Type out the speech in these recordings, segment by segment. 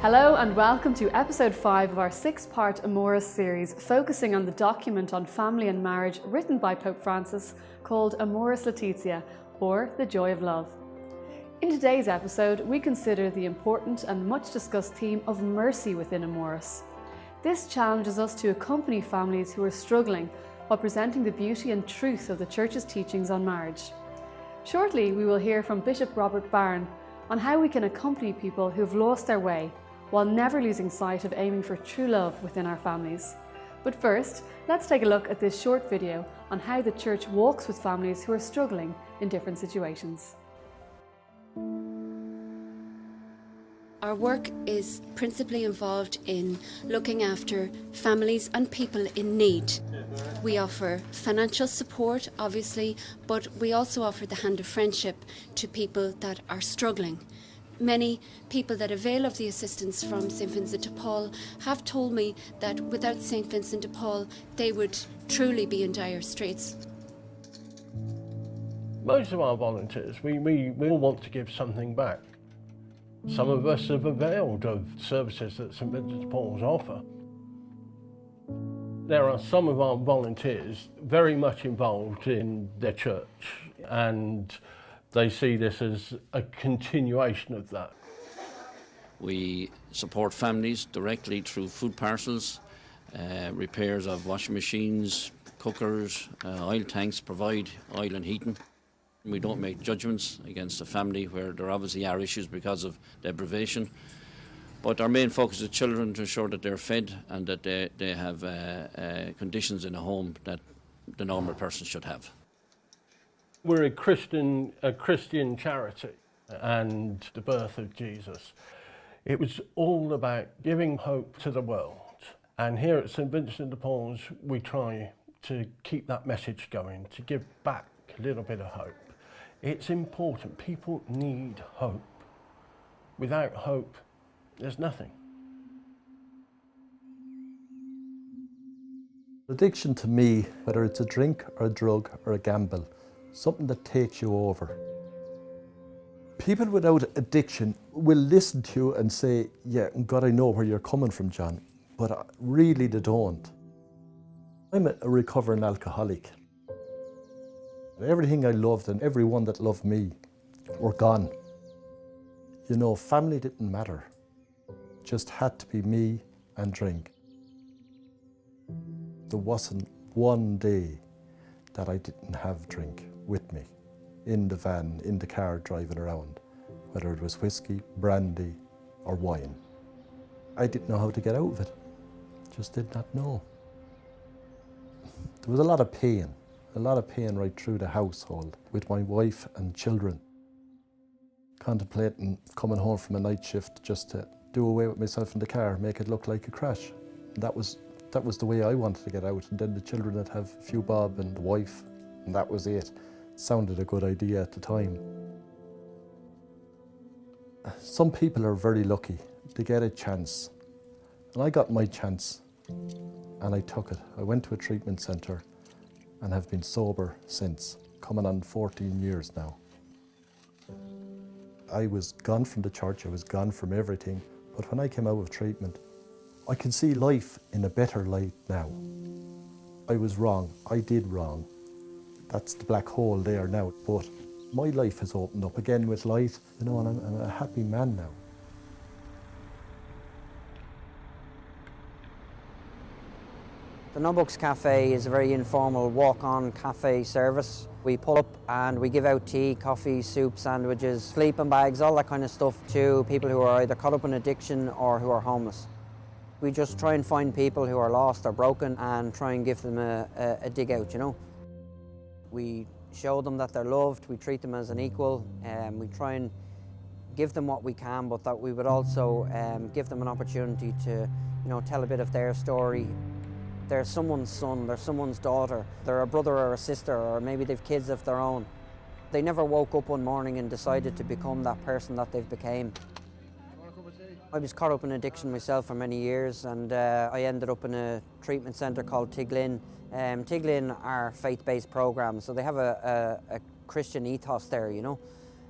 Hello and welcome to episode 5 of our 6-part Amoris series focusing on the document on family and marriage written by Pope Francis called Amoris Laetitia, or The Joy of Love. In today's episode, we consider the important and much discussed theme of mercy within Amoris. This challenges us to accompany families who are struggling while presenting the beauty and truth of the Church's teachings on marriage. Shortly, we will hear from Bishop Robert Barron on how we can accompany people who've lost their way while never losing sight of aiming for true love within our families. But first, let's take a look at this short video on how the Church walks with families who are struggling in different situations. Our work is principally involved in looking after families and people in need. We offer financial support, obviously, but we also offer the hand of friendship to people that are struggling. Many people that avail of the assistance from St. Vincent de Paul have told me that without St. Vincent de Paul, they would truly be in dire straits. Most of our volunteers, we all want to give something back. Some of us have availed of services that St. Vincent de Paul's offer. There are some of our volunteers very much involved in their church, and they see this as a continuation of that. We support families directly through food parcels, repairs of washing machines, cookers, oil tanks, provide oil and heating. We don't make judgments against a family where there obviously are issues because of deprivation. But our main focus is children, to ensure that they're fed and that they have conditions in a home that the normal person should have. We're a Christian charity, and the birth of Jesus, it was all about giving hope to the world. And here at St. Vincent de Paul's, we try to keep that message going, to give back a little bit of hope. It's important. People need hope. Without hope, there's nothing. Addiction to me, whether it's a drink or a drug or a gamble, something that takes you over. People without addiction will listen to you and say, yeah, God, I know where you're coming from, John, but really they don't. I'm a recovering alcoholic. Everything I loved and everyone that loved me were gone. You know, family didn't matter. It just had to be me and drink. There wasn't one day that I didn't have drink with me, in the van, in the car driving around, whether it was whiskey, brandy or wine. I didn't know how to get out of it, just did not know. There was a lot of pain right through the household with my wife and children, contemplating coming home from a night shift just to do away with myself in the car, make it look like a crash. That was the way I wanted to get out, and then the children would have a few bob and the wife, and that was it. Sounded a good idea at the time. Some people are very lucky to get a chance, and I got my chance and I took it. I went to a treatment centre and have been sober since, coming on 14 years now. I was gone from the church, I was gone from everything, but when I came out of treatment, I can see life in a better light now. I was wrong, I did wrong. That's the black hole there now, but my life has opened up again with light, you know, and I'm a happy man now. The No Books Cafe is a very informal walk-on cafe service. We pull up and we give out tea, coffee, soup, sandwiches, sleeping bags, all that kind of stuff to people who are either caught up in addiction or who are homeless. We just try and find people who are lost or broken and try and give them a dig out, you know. We show them that they're loved, we treat them as an equal, we try and give them what we can, but that we would also give them an opportunity to, you know, tell a bit of their story. They're someone's son, they're someone's daughter, they're a brother or a sister, or maybe they've kids of their own. They never woke up one morning and decided to become that person that they've became. I was caught up in addiction myself for many years, and I ended up in a treatment centre called Tiglin. Tiglin are faith-based programs, so they have a Christian ethos there, you know.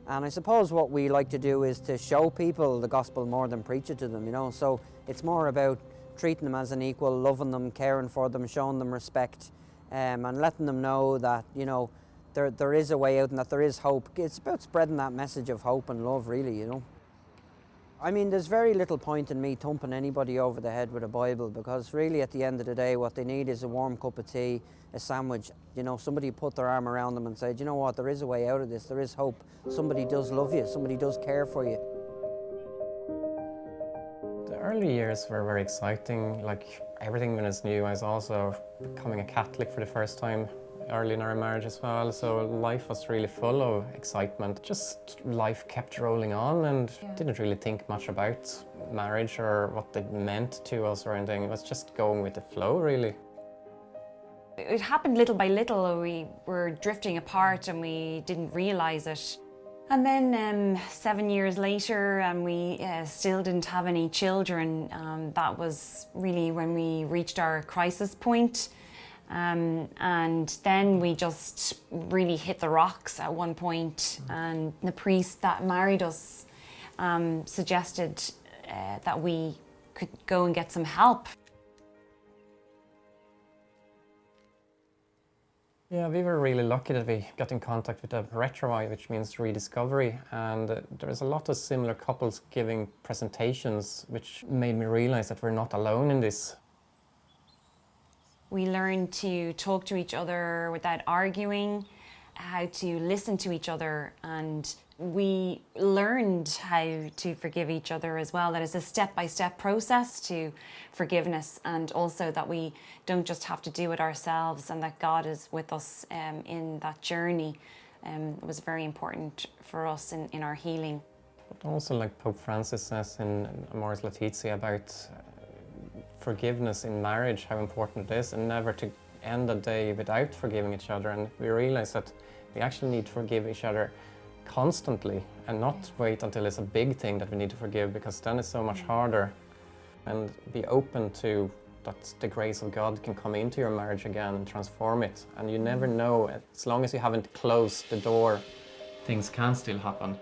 And I suppose what we like to do is to show people the gospel more than preach it to them, you know. So it's more about treating them as an equal, loving them, caring for them, showing them respect, and letting them know that, you know, there is a way out and that there is hope. It's about spreading that message of hope and love, really, you know. I mean, there's very little point in me thumping anybody over the head with a Bible, because really at the end of the day what they need is a warm cup of tea, a sandwich, you know, somebody put their arm around them and say, you know what, there is a way out of this, there is hope. Somebody does love you, somebody does care for you. The early years were very exciting, like everything was new. I was also becoming a Catholic for the first time early in our marriage as well, so life was really full of excitement. Just life kept rolling on, and didn't really think much about marriage or what it meant to us or anything. It was just going with the flow, really. It happened little by little. We were drifting apart and we didn't realise it. And then 7 years later, and we still didn't have any children. That was really when we reached our crisis point. And then we just really hit the rocks at one point, and the priest that married us suggested that we could go and get some help. Yeah, we were really lucky that we got in contact with a retro, which means rediscovery, and there's a lot of similar couples giving presentations, which made me realize that we're not alone in this. We learned to talk to each other without arguing, how to listen to each other, and we learned how to forgive each other as well. That is a step-by-step process to forgiveness, and also that we don't just have to do it ourselves, and that God is with us in that journey. It was very important for us in our healing. But also, like Pope Francis says in Amoris Laetitia about forgiveness in marriage, how important it is, and never to end a day without forgiving each other. And we realize that we actually need to forgive each other constantly, and not wait until it's a big thing that we need to forgive, because then it's so much harder. And be open to that the grace of God can come into your marriage again and transform it. And you never know, as long as you haven't closed the door, things can still happen.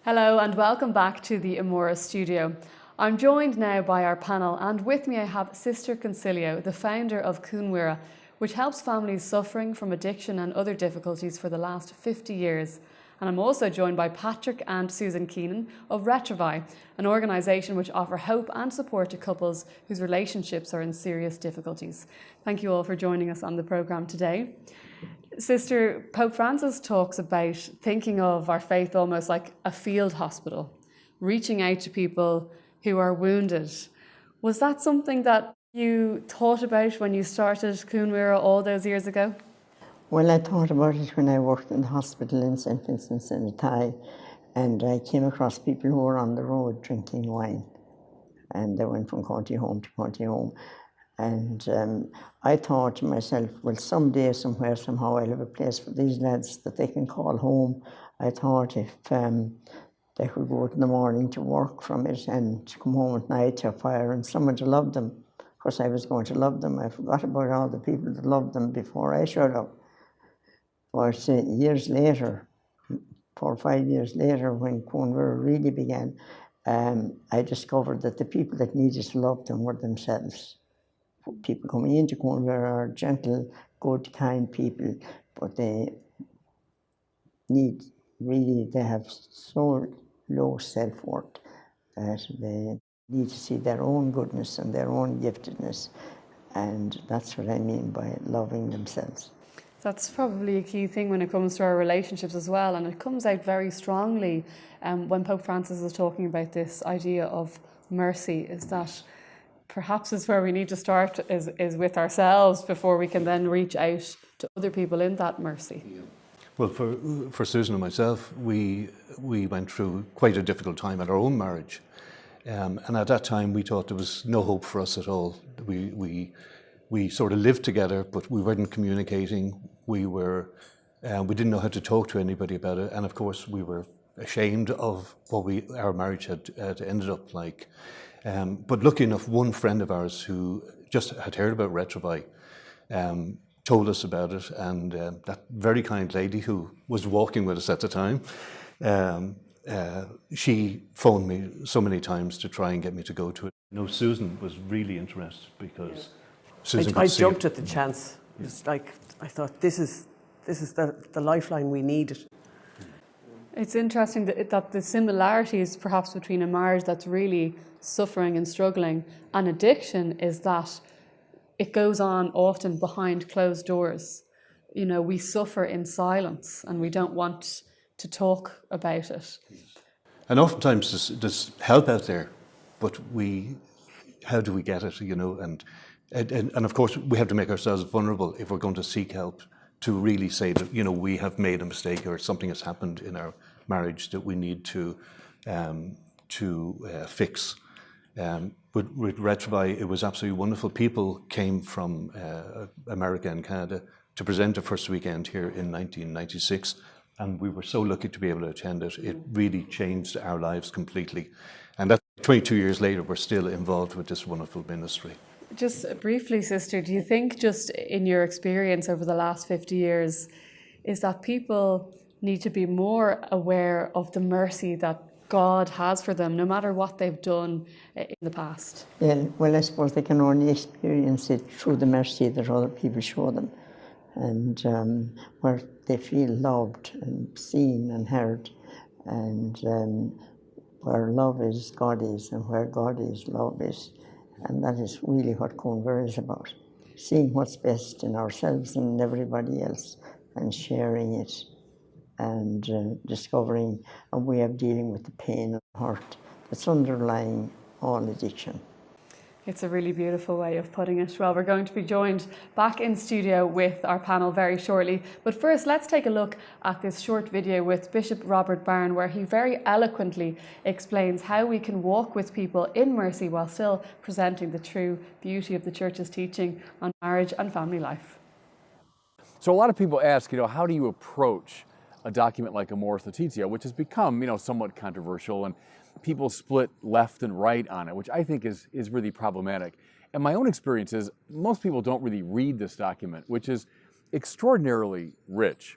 Hello and welcome back to the Amoris studio. I'm joined now by our panel, and with me I have Sister Concilio, the founder of Cúnmhaire, which helps families suffering from addiction and other difficulties for the last 50 years. And I'm also joined by Patrick and Susan Keenan of Retrovi, an organisation which offer hope and support to couples whose relationships are in serious difficulties. Thank you all for joining us on the programme today. Sister, Pope Francis talks about thinking of our faith almost like a field hospital, reaching out to people who are wounded. Was that something that you thought about when you started Cúnmhaire all those years ago? Well, I thought about it when I worked in the hospital in St. Vincent's in Athy, and I came across people who were on the road drinking wine, and they went from county home to county home. And I thought to myself, well, someday, somewhere, somehow, I'll have a place for these lads that they can call home. I thought if they could go out in the morning to work from it and to come home at night to a fire and someone to love them. Of course, I was going to love them. I forgot about all the people that loved them before I showed up. But years later, 4 or 5 years later, when Cúnmhaire really began, I discovered that the people that needed to love them were themselves. People coming into Cúnmhaire are gentle, good, kind people, but they have so low self-worth that they need to see their own goodness and their own giftedness, and that's what I mean by loving themselves. That's probably a key thing when it comes to our relationships as well, and it comes out very strongly when Pope Francis is talking about this idea of mercy, is that perhaps is where we need to start is with ourselves before we can then reach out to other people in that mercy. Yeah. Well, for Susan and myself, we went through quite a difficult time in our own marriage. And at that time, we thought there was no hope for us at all. We sort of lived together, but we weren't communicating. We were We didn't know how to talk to anybody about it, and of course we were ashamed of what our marriage had ended up like. But lucky enough, one friend of ours who just had heard about Retrovi told us about it, and that very kind lady who was walking with us at the time, she phoned me so many times to try and get me to go to it. No, Susan was really interested because Susan I jumped at the chance. It's like I thought, this is the lifeline we needed. It's interesting that the similarities perhaps between a marriage that's really suffering and struggling and addiction is that it goes on often behind closed doors. You know, we suffer in silence and we don't want to talk about it. And oftentimes there's help out there, but how do we get it, you know? And of course we have to make ourselves vulnerable if we're going to seek help, to really say that, you know, we have made a mistake or something has happened in our marriage that we need to fix. With Retrovi, it was absolutely wonderful. People came from America and Canada to present the first weekend here in 1996, and we were so lucky to be able to attend it. It really changed our lives completely. And that 22 years later, we're still involved with this wonderful ministry. Just briefly, sister, do you think, just in your experience over the last 50 years, is that people need to be more aware of the mercy that God has for them, no matter what they've done in the past? Yeah, well, I suppose they can only experience it through the mercy that other people show them, and where they feel loved and seen and heard, and where love is, God is, and where God is, love is. And that is really what Conver is about, seeing what's best in ourselves and everybody else and sharing it, and discovering a way of dealing with the pain and hurt that's underlying all addiction. It's a really beautiful way of putting it. Well, we're going to be joined back in studio with our panel very shortly. But first, let's take a look at this short video with Bishop Robert Byrne, where he very eloquently explains how we can walk with people in mercy while still presenting the true beauty of the Church's teaching on marriage and family life. So a lot of people ask, how do you approach a document like Amoris Laetitia, which has become, somewhat controversial, and people split left and right on it, which I think is really problematic. And my own experience is most people don't really read this document, which is extraordinarily rich.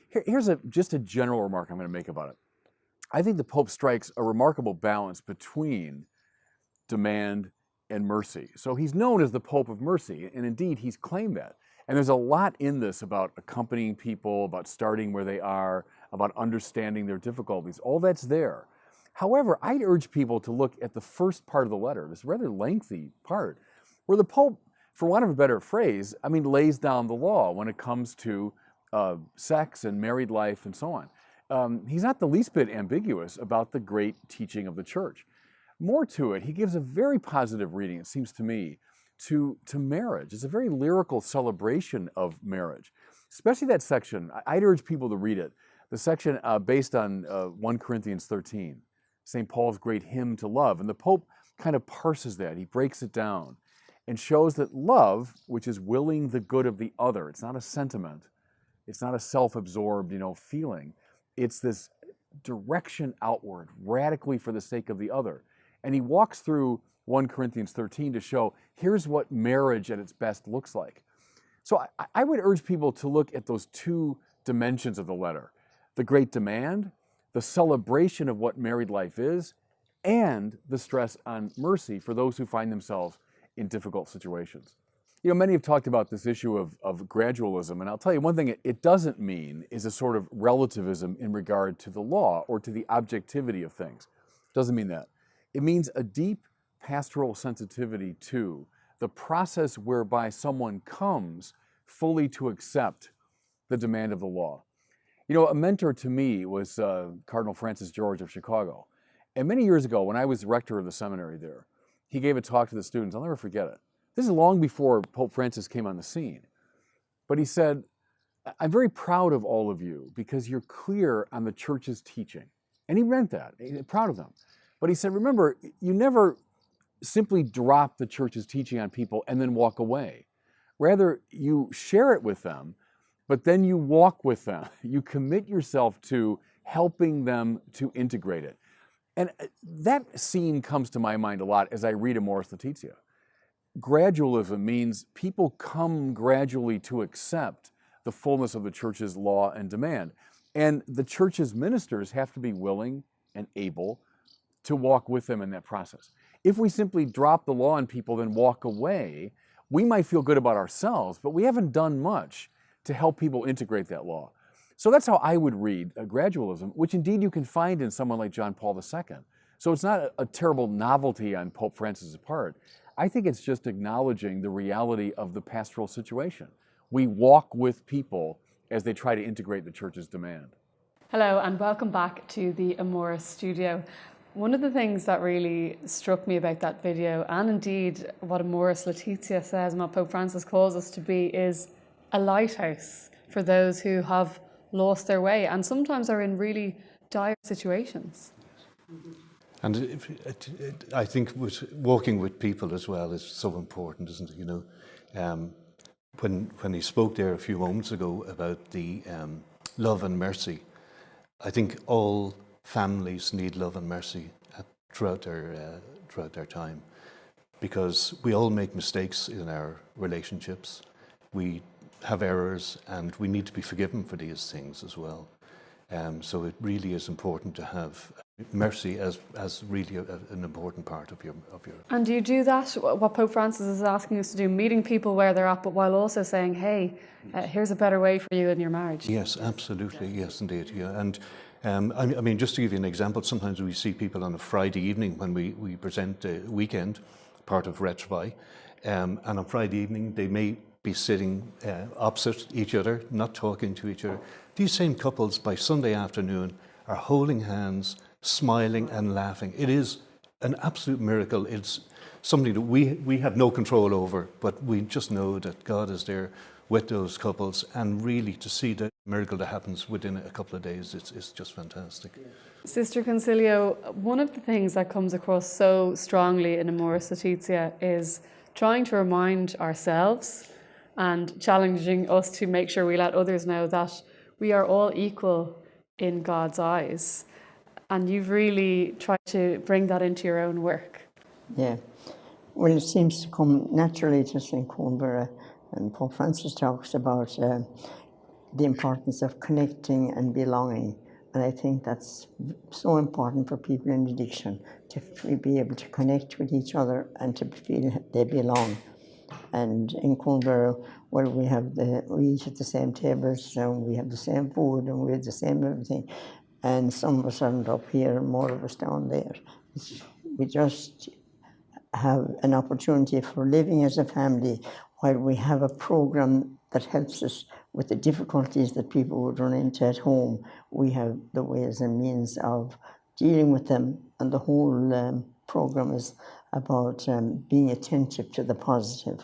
Here's just a general remark I'm going to make about it. I think the Pope strikes a remarkable balance between demand and mercy. So he's known as the Pope of Mercy, and indeed he's claimed that. And there's a lot in this about accompanying people, about starting where they are, about understanding their difficulties. All that's there. However, I'd urge people to look at the first part of the letter, this rather lengthy part, where the Pope, for want of a better phrase, lays down the law when it comes to sex and married life and so on. He's not the least bit ambiguous about the great teaching of the Church. More to it, he gives a very positive reading, it seems to me, to marriage. It's a very lyrical celebration of marriage, especially that section. I'd urge people to read it. The section based on 1 Corinthians 13. St. Paul's great hymn to love. And the Pope kind of parses that. He breaks it down and shows that love, which is willing the good of the other, it's not a sentiment, it's not a self-absorbed, feeling. It's this direction outward, radically for the sake of the other. And he walks through 1 Corinthians 13 to show, here's what marriage at its best looks like. So I would urge people to look at those two dimensions of the letter. The great demand, the celebration of what married life is, and the stress on mercy for those who find themselves in difficult situations. Many have talked about this issue of gradualism, and I'll tell you one thing it doesn't mean is a sort of relativism in regard to the law or to the objectivity of things. It doesn't mean that. It means a deep pastoral sensitivity to the process whereby someone comes fully to accept the demand of the law. A mentor to me was Cardinal Francis George of Chicago. And many years ago, when I was rector of the seminary there, he gave a talk to the students. I'll never forget it. This is long before Pope Francis came on the scene. But he said, I'm very proud of all of you because you're clear on the Church's teaching. And he meant that, proud of them. But he said, remember, you never simply drop the Church's teaching on people and then walk away. Rather, you share it with them, but then you walk with them. You commit yourself to helping them to integrate it. And that scene comes to my mind a lot as I read Amoris Laetitia. Gradualism means people come gradually to accept the fullness of the church's law and demand. And the church's ministers have to be willing and able to walk with them in that process. If we simply drop the law on people and walk away, we might feel good about ourselves, but we haven't done much to help people integrate that law. So that's how I would read gradualism, which indeed you can find in someone like John Paul II. So it's not a terrible novelty on Pope Francis' part. I think it's just acknowledging the reality of the pastoral situation. We walk with people as they try to integrate the church's demand. Hello and welcome back to the Amoris studio. One of the things that really struck me about that video, and indeed what Amoris Laetitia says and what Pope Francis calls us to be, is a lighthouse for those who have lost their way and sometimes are in really dire situations. And I think walking with people as well is so important, isn't it? You know, when he spoke there a few moments ago about the love and mercy, I think all families need love and mercy throughout their time, because we all make mistakes in our relationships. We have errors, and we need to be forgiven for these things as well. So it really is important to have mercy as really an important part of your. And do you do that, what Pope Francis is asking us to do, meeting people where they're at, but while also saying, hey, here's a better way for you in your marriage? Yes, absolutely. Yes, indeed. Yeah. And I mean, just to give you an example, sometimes we see people on a Friday evening when we present the weekend, part of Retrovi, and on Friday evening they may be sitting opposite each other, not talking to each other. These same couples by Sunday afternoon are holding hands, smiling and laughing. It is an absolute miracle. It's something that we have no control over, but we just know that God is there with those couples, and really to see the miracle that happens within a couple of days, it's just fantastic. Sister Concilio, one of the things that comes across so strongly in Amoris Laetitia is trying to remind ourselves and challenging us to make sure we let others know that we are all equal in God's eyes. And you've really tried to bring that into your own work. Yeah. Well, it seems to come naturally to St. Coimbra, and Pope Francis talks about the importance of connecting and belonging. And I think that's so important for people in addiction, to be able to connect with each other and to feel they belong. And in Coimbra, well, we eat at the same tables, and we have the same food, and we have the same everything. And some of us aren't up here, and more of us down there. We just have an opportunity for living as a family while we have a program that helps us with the difficulties that people would run into at home. We have the ways and means of dealing with them, and the whole program is about being attentive to the positive,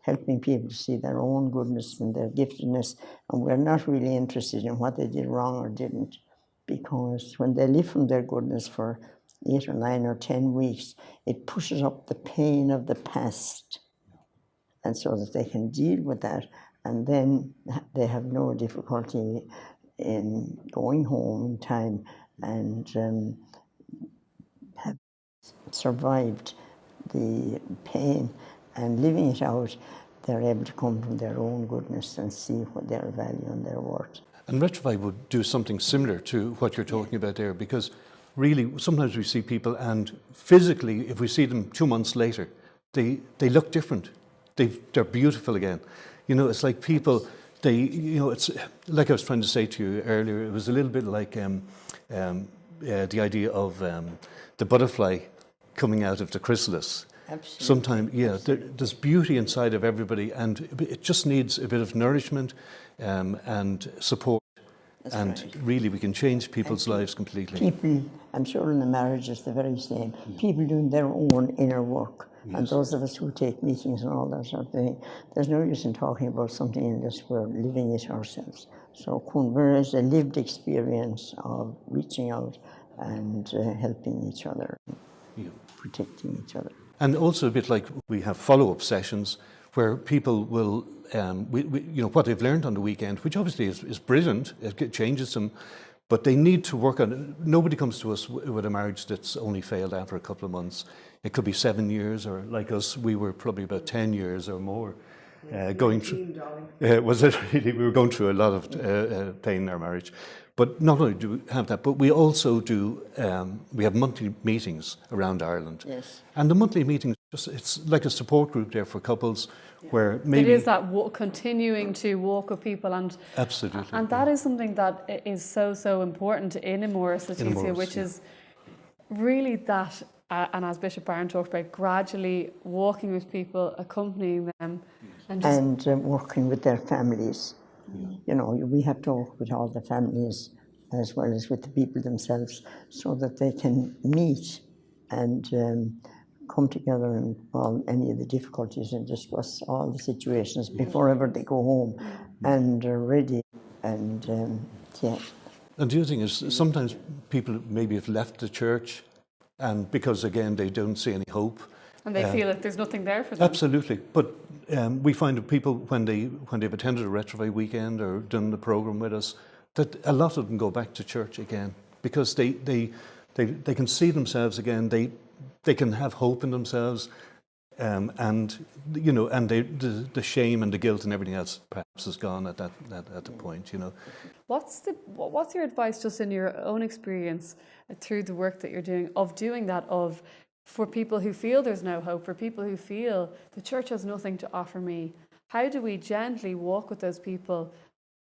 helping people to see their own goodness and their giftedness. And we're not really interested in what they did wrong or didn't, because when they live from their goodness for 8 or 9 or 10 weeks, it pushes up the pain of the past, and so that they can deal with that, and then they have no difficulty in going home in time and have survived the pain and living it out. They're able to come from their own goodness and see what their value and their worth. And Retrovi would do something similar to what you're talking about there, because really sometimes we see people, and physically, if we see them 2 months later, they look different. They're beautiful again. You know, it's like people, it's like I was trying to say to you earlier, it was a little bit like the idea of the butterfly coming out of the chrysalis. Absolutely. Sometimes, there's beauty inside of everybody, and it just needs a bit of nourishment and support. That's right. Really we can change people's lives completely. People, I'm sure in the marriage it's the very same. People doing their own inner work. Yes. And those of us who take meetings and all that sort of thing, there's no use in talking about something unless we're living it ourselves. So Coimbra is a lived experience of reaching out and helping each other, protecting each other. And also a bit like we have follow-up sessions where people will, what they've learned on the weekend, which obviously is brilliant, it changes them, but they need to work on it. Nobody comes to us with a marriage that's only failed after a couple of months. It could be 7 years, or like us, we were probably about 10 years or more. Going through, was it really? We were going through a lot of pain in our marriage. But not only do we have that, but we also do, we have monthly meetings around Ireland. Yes. And the monthly meetings, it's like a support group there for couples where maybe... It is that continuing to walk with people. And absolutely. And that is something that is so important in Amoris Laetitia, which is really that, and as Bishop Barron talked about, gradually walking with people, accompanying them. And working with their families. You know, we have to work with all the families as well as with the people themselves so that they can meet and come together and all any of the difficulties and discuss all the situations before ever they go home and are ready. And And the other thing is sometimes people maybe have left the church and because again they don't see any hope. And they feel that there's nothing there for them. Absolutely. But we find that people, when they've attended a Retrofy weekend or done the program with us, that a lot of them go back to church again because they can see themselves again. They can have hope in themselves, and you know, and the shame and the guilt and everything else perhaps is gone at the point. You know. What's your advice, just in your own experience through the work that you're doing, of doing that, for people who feel there's no hope, for people who feel the church has nothing to offer me? How do we gently walk with those people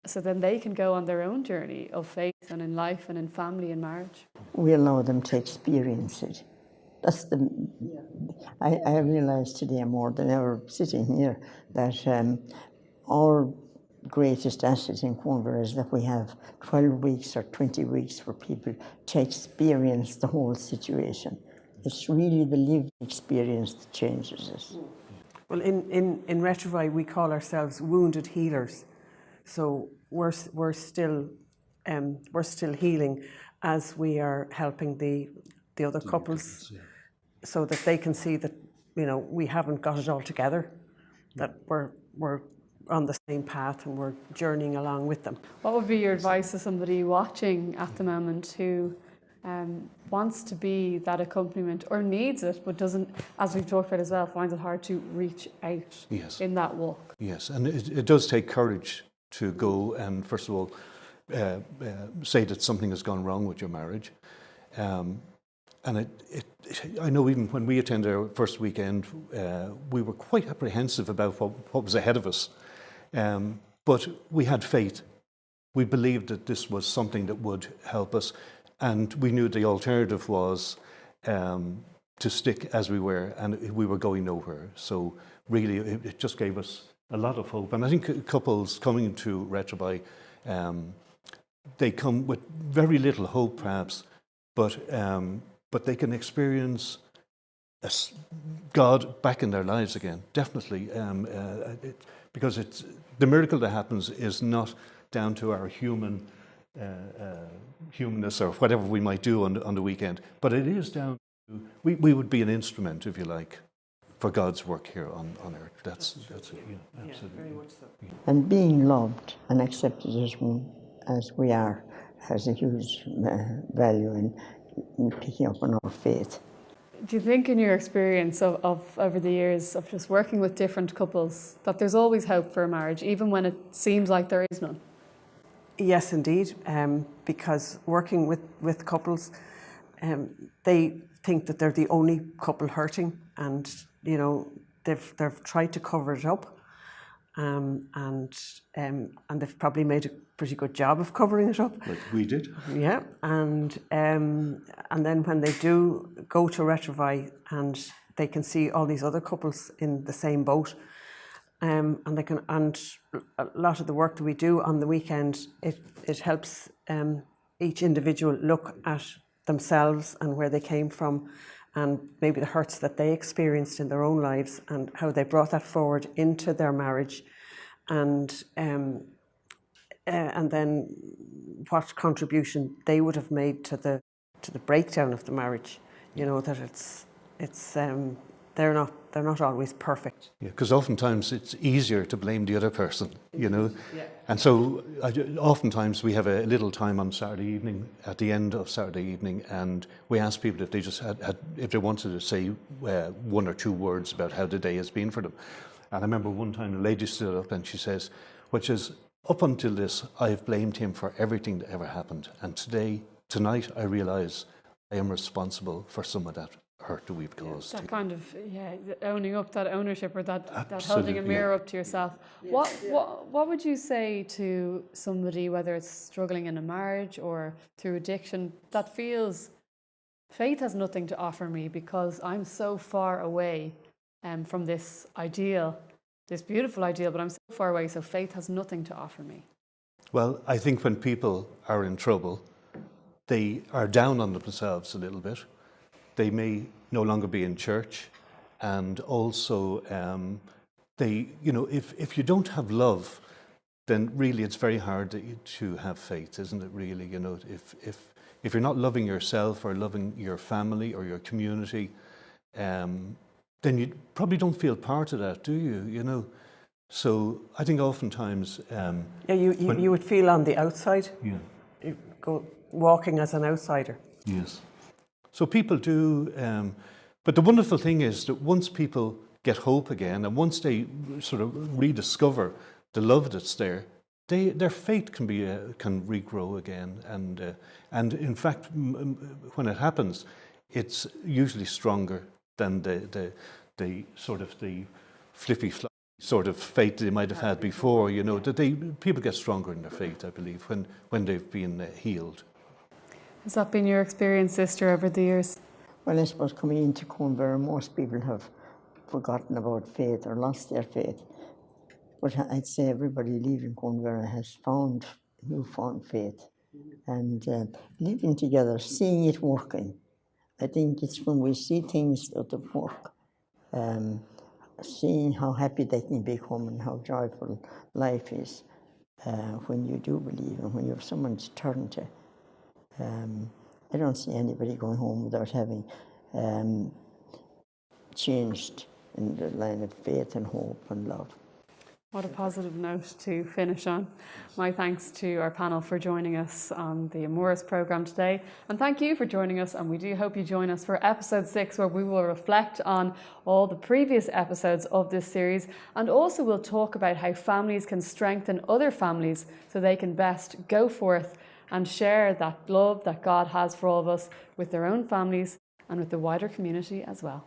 so then they can go on their own journey of faith and in life and in family and marriage? We allow them to experience it. That's I realise today more than ever sitting here that our greatest asset in Cornwall is that we have 12 weeks or 20 weeks for people to experience the whole situation. It's really the lived experience that changes us. Well, in Retrofy, we call ourselves wounded healers. So we're still healing as we are helping the other couples, so that they can see that, you know, we haven't got it all together, that we're on the same path and we're journeying along with them. What would be your advice to somebody watching at the moment who wants to be that accompaniment or needs it, but doesn't, as we've talked about as well, finds it hard to reach out in that walk? Yes, and it does take courage to go and, first of all, say that something has gone wrong with your marriage. And I know even when we attended our first weekend, we were quite apprehensive about what was ahead of us. But we had faith. We believed that this was something that would help us. And we knew the alternative was to stick as we were, and we were going nowhere. So really, it just gave us a lot of hope. And I think couples coming to Retrofy, they come with very little hope, perhaps, but they can experience God back in their lives again, definitely, because the miracle that happens is not down to our humanness or whatever we might do on the weekend, but it is down to, we would be an instrument, if you like, for God's work here on earth. That's it, yeah, absolutely. Yeah, very much so. And being loved and accepted as we are has a huge value in picking up on our faith. Do you think, in your experience of over the years of just working with different couples, that there's always hope for a marriage, even when it seems like there is none? Yes, indeed, because working with couples, they think that they're the only couple hurting, and you know they've tried to cover it up, and they've probably made a pretty good job of covering it up. Like we did. Yeah, and then when they do go to Retrofy and they can see all these other couples in the same boat, and a lot of the work that we do on the weekend, it helps each individual look at themselves and where they came from, and maybe the hurts that they experienced in their own lives and how they brought that forward into their marriage, and then what contribution they would have made to the breakdown of the marriage. You know, that it's they're not always perfect. Yeah, because oftentimes it's easier to blame the other person, you know. Yeah. And so oftentimes we have a little time on Saturday evening, at the end of Saturday evening, and we ask people if they just if they wanted to say one or two words about how the day has been for them. And I remember one time a lady stood up and she says, up until this, I've blamed him for everything that ever happened. And tonight, I realise I am responsible for some of that hurt that we've caused. That kind of, owning up, that ownership, or that holding a mirror up to yourself. What would you say to somebody, whether it's struggling in a marriage or through addiction, that feels faith has nothing to offer me because I'm so far away from this ideal, this beautiful ideal, but I'm so far away, so faith has nothing to offer me? Well, I think when people are in trouble, they are down on themselves a little bit. They may no longer be in church, and also if you don't have love, then really it's very hard to have faith, isn't it? Really, if you're not loving yourself or loving your family or your community, then you probably don't feel part of that, do you? You know, so I think oftentimes you would feel on the outside. Yeah, you go walking as an outsider. Yes. So people do, but the wonderful thing is that once people get hope again, and once they sort of rediscover the love that's there, their faith can regrow again, and in fact, when it happens, it's usually stronger than the sort of the flippy sort of faith they might have had before. You know, that people get stronger in their faith, I believe, when they've been healed. Has that been your experience, sister, over the years? Well, I suppose coming into Conver, most people have forgotten about faith or lost their faith. But I'd say everybody leaving Conver has found newfound faith. And living together, seeing it working. I think it's when we see things that work, seeing how happy they can become and how joyful life is when you do believe and when you have someone to turn to. I don't see anybody going home without having changed in the line of faith and hope and love. What a positive note to finish on. My thanks to our panel for joining us on the Amoris programme today. And thank you for joining us. And we do hope you join us for episode 6, where we will reflect on all the previous episodes of this series. And also we'll talk about how families can strengthen other families so they can best go forth and share that love that God has for all of us with their own families and with the wider community as well.